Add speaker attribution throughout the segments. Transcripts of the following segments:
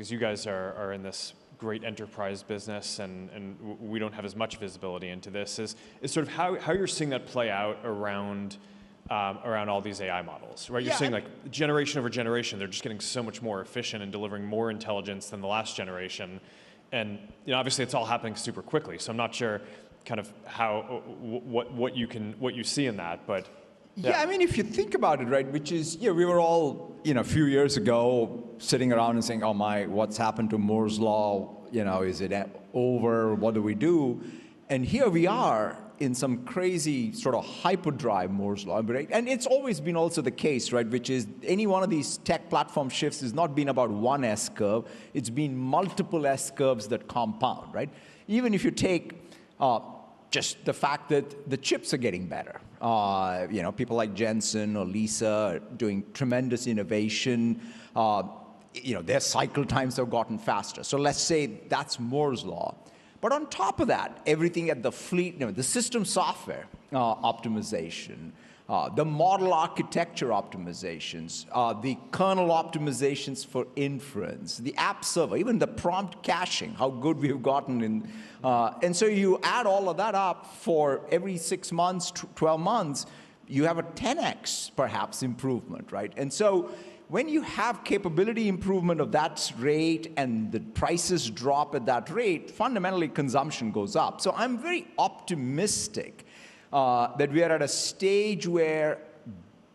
Speaker 1: because you guys are in this great enterprise business, and we don't have as much visibility into this, is sort of how you're seeing that play out around all these AI models, right? You're seeing like generation over generation, they're just getting so much more efficient and delivering more intelligence than the last generation. And obviously it's all happening super quickly. So I'm not sure kind of what you see in that, but.
Speaker 2: Yeah, I mean, if you think about it, right, which is, we were all, a few years ago sitting around and saying, oh my, what's happened to Moore's Law? Is it over? What do we do? And here we are in some crazy sort of hyperdrive Moore's Law, right? And it's always been also the case, right, which is any one of these tech platform shifts has not been about one S-curve. It's been multiple S-curves that compound, right? Even if you take just the fact that the chips are getting better. People like Jensen or Lisa are doing tremendous innovation. Their cycle times have gotten faster. So let's say that's Moore's Law. But on top of that, everything at the fleet, the system software optimization, the model architecture optimizations, the kernel optimizations for inference, the app server, even the prompt caching, how good we've gotten in. And so you add all of that up for every 6 months, 12 months, you have a 10x perhaps improvement, right? And so when you have capability improvement of that rate and the prices drop at that rate, fundamentally consumption goes up. So I'm very optimistic that we are at a stage where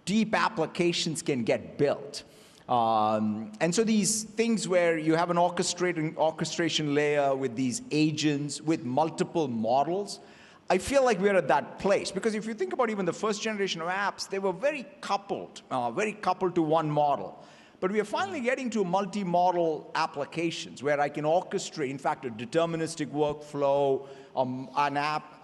Speaker 2: deep applications can get built. And so these things where you have an orchestration layer with these agents with multiple models, I feel like we're at that place. Because if you think about even the first generation of apps, they were very coupled to one model. But we are finally getting to multi-model applications where I can orchestrate, in fact, a deterministic workflow, an app,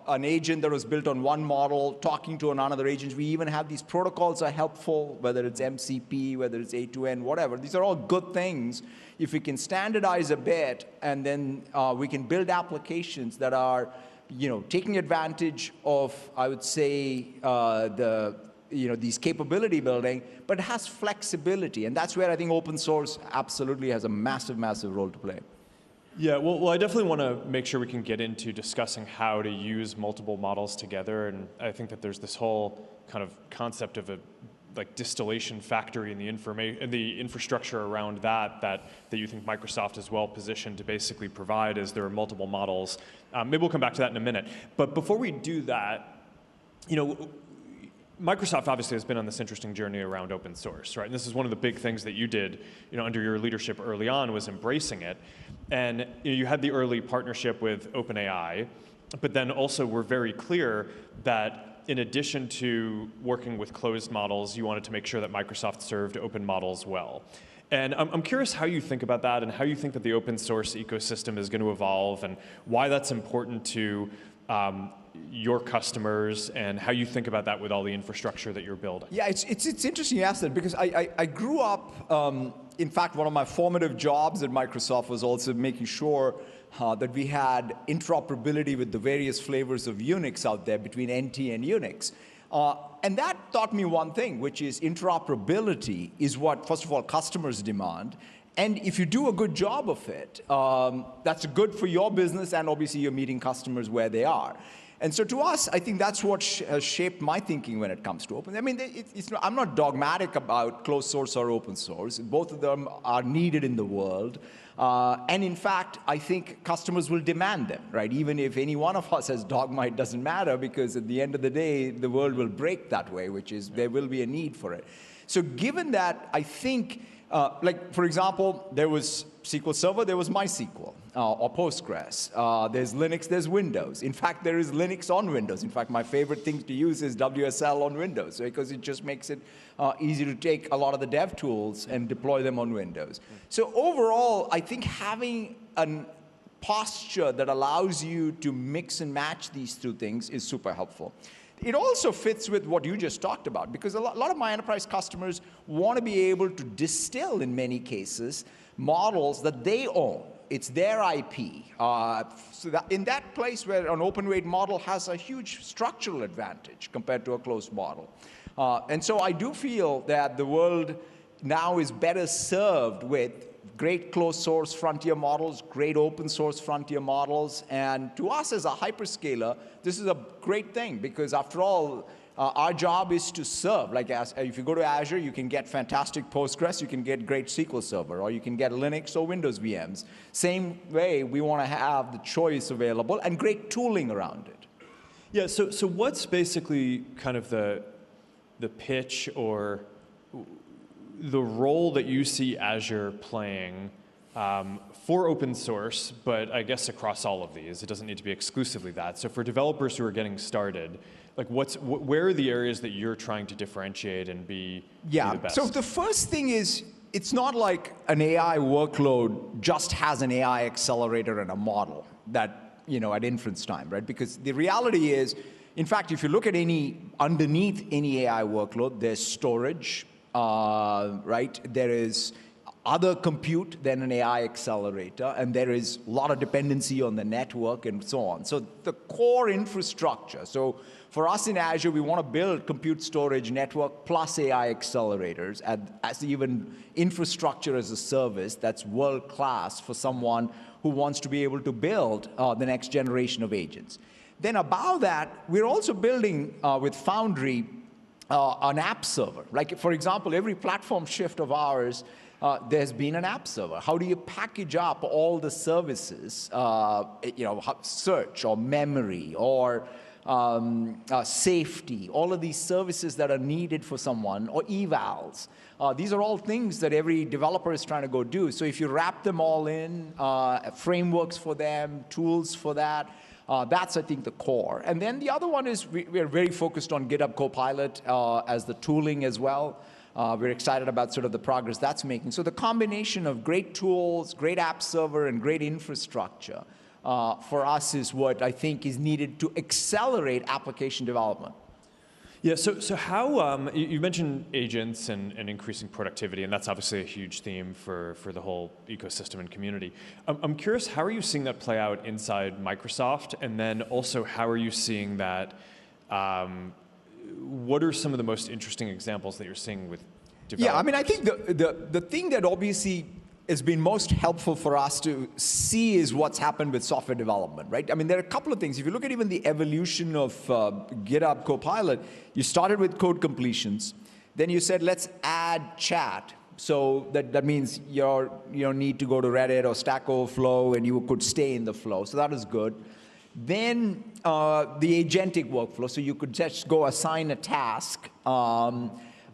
Speaker 2: an agent that was built on one model, talking to another agent. We even have these protocols are helpful, whether it's MCP, whether it's A2N, whatever. These are all good things. If we can standardize a bit, and then we can build applications that are, taking advantage of, I would say, these capability building, but it has flexibility. And that's where I think open source absolutely has a massive, massive role to play.
Speaker 1: Yeah, well, I definitely want to make sure we can get into discussing how to use multiple models together. And I think that there's this whole kind of concept of a distillation factory and the infrastructure around that you think Microsoft is well positioned to basically provide as there are multiple models. Maybe we'll come back to that in a minute. But before we do that, Microsoft obviously has been on this interesting journey around open source, right? And this is one of the big things that you did, under your leadership early on, was embracing it. And you had the early partnership with OpenAI, but then also were very clear that in addition to working with closed models, you wanted to make sure that Microsoft served open models well. And I'm curious how you think about that and how you think that the open source ecosystem is going to evolve and why that's important to your customers and how you think about that with all the infrastructure that you're building.
Speaker 2: Yeah, it's interesting you asked that because I grew up, in fact, one of my formative jobs at Microsoft was also making sure that we had interoperability with the various flavors of Unix out there between NT and Unix. And that taught me one thing, which is interoperability is what, first of all, customers demand. And if you do a good job of it, that's good for your business, and obviously you're meeting customers where they are. And so to us, I think that's what has shaped my thinking when it comes to open. I mean, I'm not dogmatic about closed source or open source. Both of them are needed in the world. And in fact, I think customers will demand them, right? Even if any one of us has dogma, it doesn't matter, because at the end of the day, the world will break that way, which is there will be a need for it. So given that, I think, for example, there was SQL Server, there was MySQL, or Postgres. There's Linux, there's Windows. In fact, there is Linux on Windows. In fact, my favorite thing to use is WSL on Windows, because it just makes it easy to take a lot of the dev tools and deploy them on Windows. So overall, I think having a posture that allows you to mix and match these two things is super helpful. It also fits with what you just talked about, because a lot of my enterprise customers want to be able to distill, in many cases, models that they own. It's their IP. So that in that place where an open weight model has a huge structural advantage compared to a closed model. And so I do feel that the world now is better served with great closed source frontier models, great open source frontier models. And to us as a hyperscaler, this is a great thing because after all, our job is to serve. Like if you go to Azure, you can get fantastic Postgres, you can get great SQL Server, or you can get Linux or Windows VMs. Same way, we want to have the choice available and great tooling around it.
Speaker 1: Yeah, so what's basically kind of the pitch or the role that you see Azure playing for open source, but I guess across all of these? It doesn't need to be exclusively that. So for developers who are getting started, like where are the areas that you're trying to differentiate and be the best?
Speaker 2: So the first thing is, it's not like an AI workload just has an AI accelerator and a model that, at inference time, right? Because the reality is, in fact, if you look at underneath any AI workload, there's storage, right? There is other compute than an AI accelerator, and there is a lot of dependency on the network and so on. So the core infrastructure. So for us in Azure, we want to build compute storage network plus AI accelerators as even infrastructure as a service that's world-class for someone who wants to be able to build the next generation of agents. Then above that, we're also building with Foundry an app server. Like, for example, every platform shift of ours, there's been an app server. How do you package up all the services, search or memory or safety, all of these services that are needed for someone, or evals. These are all things that every developer is trying to go do. So if you wrap them all in, frameworks for them, tools for that, that's, I think, the core. And then the other one is we are very focused on GitHub Copilot as the tooling as well. We're excited about sort of the progress that's making. So the combination of great tools, great app server, and great infrastructure for us is what I think is needed to accelerate application development.
Speaker 1: Yeah, so how, you mentioned agents and increasing productivity, and that's obviously a huge theme for the whole ecosystem and community. I'm curious, how are you seeing that play out inside Microsoft? And then also, how are you seeing that, what are some of the most interesting examples that you're seeing with developers?
Speaker 2: Yeah, I mean, I think the thing that obviously has been most helpful for us to see is what's happened with software development, right? I mean, there are a couple of things. If you look at even the evolution of GitHub Copilot, you started with code completions. Then you said, let's add chat. So that means you don't need to go to Reddit or Stack Overflow, and you could stay in the flow. So that is good. Then the agentic workflow. So you could just go assign a task.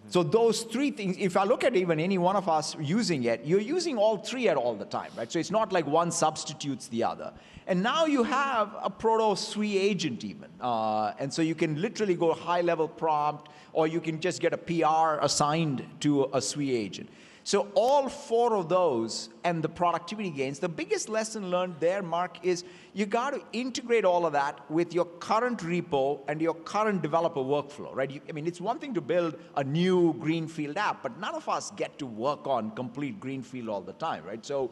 Speaker 2: So those three things, if I look at even any one of us using it, you're using all three at all the time, right? So it's not like one substitutes the other. And now you have a proto-SWE agent even. And so you can literally go high-level prompt, or you can just get a PR assigned to a SWE agent. So all four of those and the productivity gains, the biggest lesson learned there, Mark, is you got to integrate all of that with your current repo and your current developer workflow, right? I mean, it's one thing to build a new greenfield app, but none of us get to work on complete greenfield all the time, right? So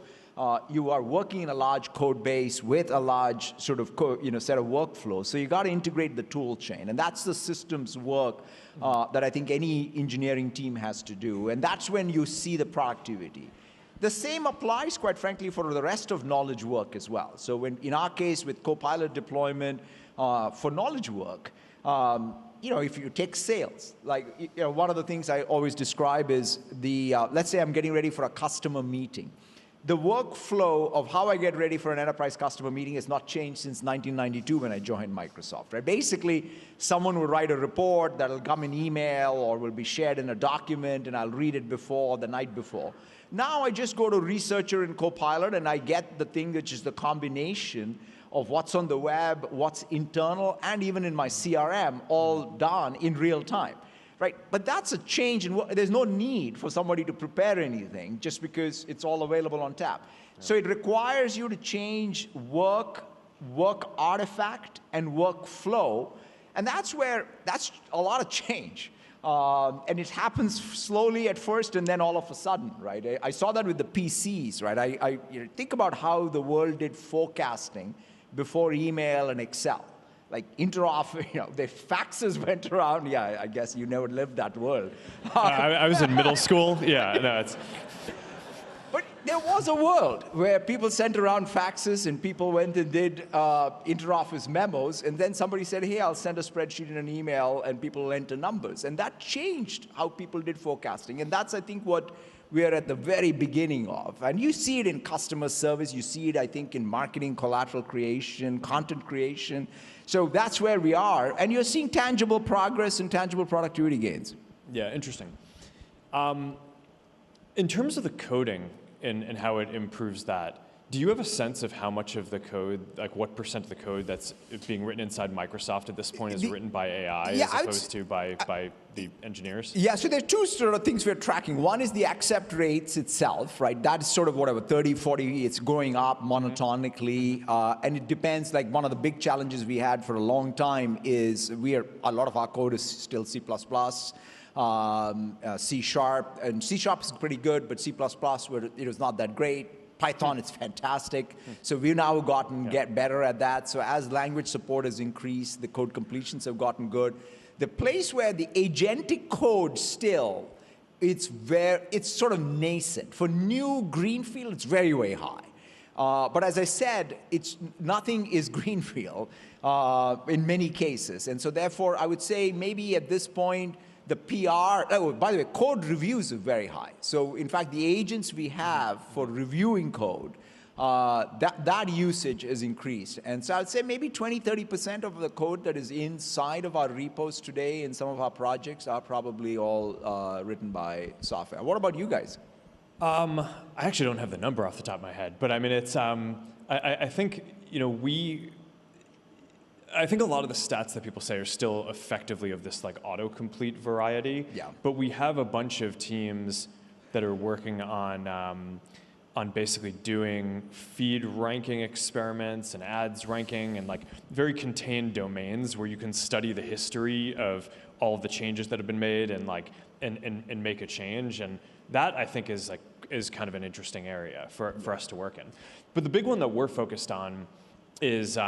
Speaker 2: you are working in a large code base with a large sort of set of workflows. So you got to integrate the tool chain, and that's the systems work that I think any engineering team has to do, and that's when you see the productivity. The same applies, quite frankly, for the rest of knowledge work as well. So in our case, with Copilot deployment for knowledge work, if you take sales, like one of the things I always describe is let's say I'm getting ready for a customer meeting. The workflow of how I get ready for an enterprise customer meeting has not changed since 1992 when I joined Microsoft, right? Basically, someone will write a report that'll come in email or will be shared in a document, and I'll read it the night before. Now I just go to Researcher and Copilot, and I get the thing which is the combination of what's on the web, what's internal, and even in my CRM, all done in real time. Right, but that's a change, and there's no need for somebody to prepare anything just because it's all available on tap. Yeah. So it requires you to change work artifact, and workflow, and that's a lot of change. And it happens slowly at first, and then all of a sudden, right? I saw that with the PCs, right? I think about how the world did forecasting before email and Excel. like interop, the faxes went around. Yeah, I guess you never lived that world.
Speaker 1: I was in middle school. Yeah, no, it's.
Speaker 2: But there was a world where people sent around faxes and people went and did inter-office memos, and then somebody said, hey, I'll send a spreadsheet in an email, and people enter numbers. And that changed how people did forecasting. And that's, I think, what we're at the very beginning of. And you see it in customer service. You see it, I think, in marketing, collateral creation, content creation. So that's where we are. And you're seeing tangible progress and tangible productivity gains.
Speaker 1: Yeah, interesting. In terms of the coding and how it improves that, do you have a sense of how much of the code, like what % of the code that's being written inside Microsoft at this point is written by AI as opposed to by the engineers?
Speaker 2: Yeah, so there are two sort of things we're tracking. One is the accept rates itself, right? That's sort of whatever, 30, 40, it's going up monotonically. And it depends, like one of the big challenges we had for a long time is a lot of our code is still C++. C#, and C# is pretty good, but C++, it was not that great. Python, it's fantastic. So we've now get better at that. So as language support has increased, the code completions have gotten good. The place where the agentic code still, it's sort of nascent. For new greenfield, it's very, very high. But as I said, nothing is greenfield in many cases. And so therefore, I would say maybe at this point, the PR, by the way, code reviews are very high. So in fact, the agents we have for reviewing code, that usage has increased. And so I'd say maybe 20, 30% of the code that is inside of our repos today in some of our projects are probably all written by software. What about you guys?
Speaker 1: I actually don't have the number off the top of my head, but I mean, it's, I think, I think a lot of the stats that people say are still effectively of this like autocomplete variety.
Speaker 2: Yeah.
Speaker 1: But we have a bunch of teams that are working on basically doing feed ranking experiments and ads ranking and like very contained domains where you can study the history of all of the changes that have been made and like and make a change. And that I think is kind of an interesting area for us to work in. But the big one that we're focused on is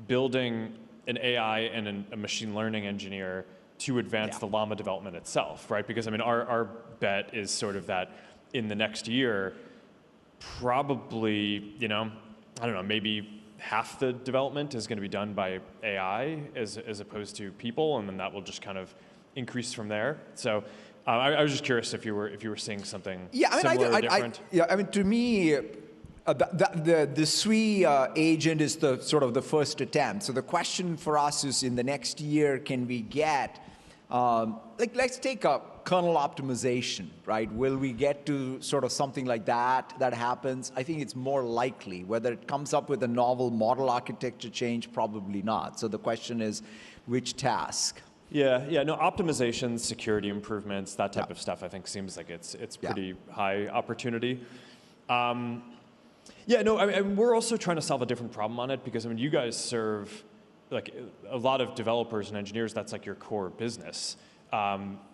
Speaker 1: building an AI and a machine learning engineer to advance the Llama development itself, right? Because I mean, our bet is sort of that in the next year, probably, I don't know, maybe half the development is going to be done by AI as opposed to people, and then that will just kind of increase from there. So I was just curious if you were seeing something similar or different.
Speaker 2: To me, the SWE agent is the sort of the first attempt. So the question for us is, in the next year, can we get, let's take a kernel optimization, right? Will we get to sort of something like that happens? I think it's more likely. Whether it comes up with a novel model architecture change, probably not. So the question is, which task?
Speaker 1: Yeah, no, optimizations, security improvements, that type of stuff, I think seems like it's pretty high opportunity. Yeah, no, I mean, we're also trying to solve a different problem on it because, I mean, you guys serve like a lot of developers and engineers, that's like your core business.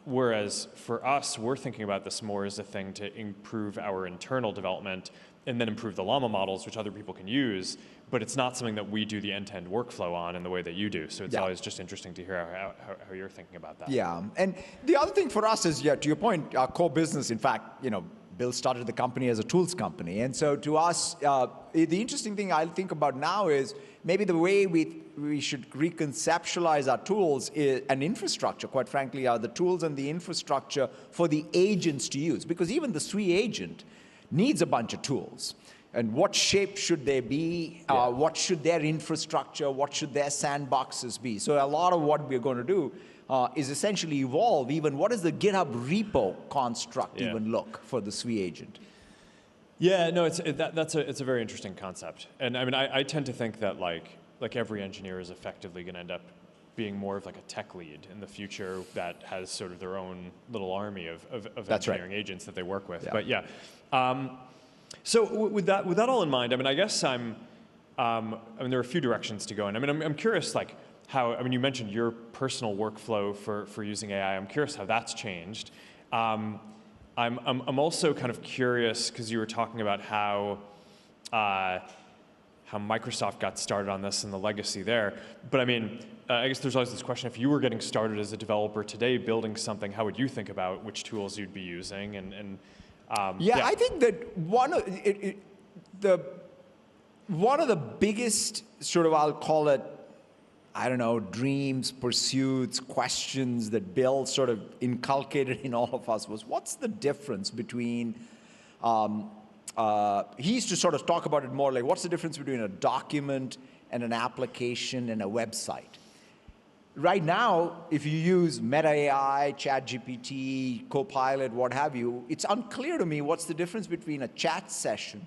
Speaker 1: Whereas for us, we're thinking about this more as a thing to improve our internal development and then improve the Llama models, which other people can use, but it's not something that we do the end-to-end workflow on in the way that you do. So it's always just interesting to hear how you're thinking about that.
Speaker 2: Yeah, and the other thing for us is, to your point, our core business, in fact, Bill started the company as a tools company. And so to us, the interesting thing I think about now is maybe the way we should reconceptualize our tools and infrastructure, quite frankly, are the tools and the infrastructure for the agents to use. Because even the SWE agent needs a bunch of tools. And what shape should they be? What should their infrastructure, what should their sandboxes be? So a lot of what we're going to do is essentially evolve even what does the GitHub repo construct even look for the SWE agent?
Speaker 1: Yeah, no, it's a very interesting concept. And I mean, I tend to think that like every engineer is effectively going to end up being more of like a tech lead in the future that has sort of their own little army of engineering agents that they work with. But yeah. So with that all in mind, I mean, I guess I mean, there are a few directions to go in. I mean, I'm curious, like, how, I mean, you mentioned your personal workflow for using AI. I'm curious how that's changed. I'm how Microsoft got started on this and the legacy there. But I mean, I guess there's always this question, if you were getting started as a developer today building something, how would you think about which tools you'd be using?
Speaker 2: Yeah, I think that one of the biggest sort of, I'll call it, I don't know, dreams, pursuits, questions that Bill sort of inculcated in all of us was, what's the difference between, he used to sort of talk about it more like, what's the difference between a document and an application and a website? Right now, if you use Meta AI, ChatGPT, Copilot, what have you, it's unclear to me what's the difference between a chat session.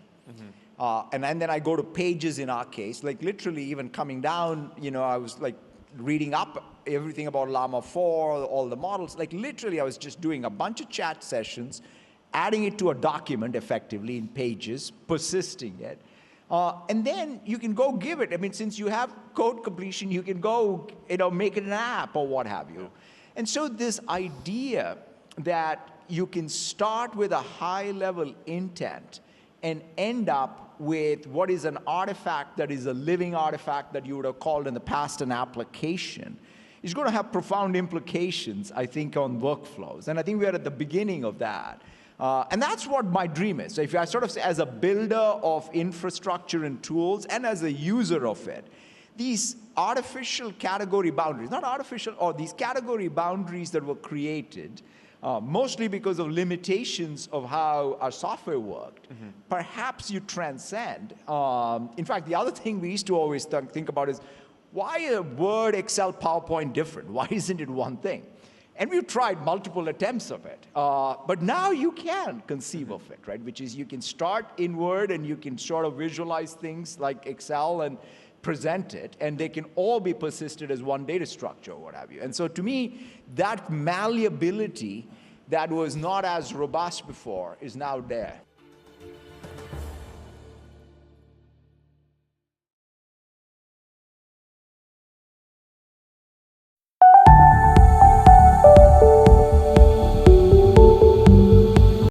Speaker 2: And then I go to pages in our case, like literally even coming down, I was like reading up everything about Llama 4, all the models. Like literally I was just doing a bunch of chat sessions, adding it to a document effectively in pages, persisting it. And then you can go give it. I mean, since you have code completion, you can go, make it an app or what have you. And so this idea that you can start with a high-level intent and end up with what is an artifact that is a living artifact that you would have called in the past an application is going to have profound implications, I think, on workflows. And I think we are at the beginning of that. And that's what my dream is. So if I sort of say, as a builder of infrastructure and tools and as a user of it, these artificial category boundaries, not artificial, or these category boundaries that were created, mostly because of limitations of how our software worked, perhaps you transcend. In fact, the other thing we used to always think about is, why are Word, Excel, PowerPoint different? Why isn't it one thing? And we've tried multiple attempts of it. But now you can conceive of it, right? Which is you can start in Word and you can sort of visualize things like Excel and present it, and they can all be persisted as one data structure or what have you. And so to me, that malleability that was not as robust before is now there.